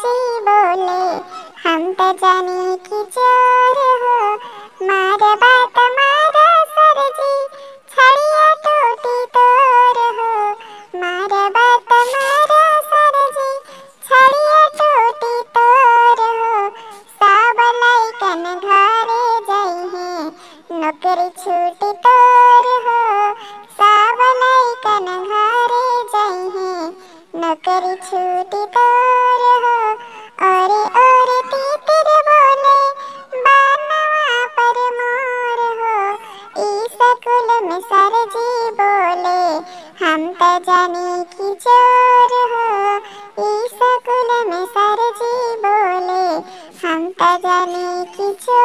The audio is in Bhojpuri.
जी बोले हम तो जाने की चोर हो। मारा बात मारा सर जी छड़िया टूटी तोर हो। मारा बात मारा सर जी छड़िया टूटी तोर हो। सब लइकन घरे जाई हैं नौकरी छूटी तोर हो। सब लइकन घरे जाई हैं नौकरी छूटी तोर हो। ओरे ओरे तीतिर बोले बानवा पर मोर हो। ई स्कूल में सर जी बोले हम तो जाने की चोर हो। ई स्कूल में सर जी बोले हम तो जाने की चोर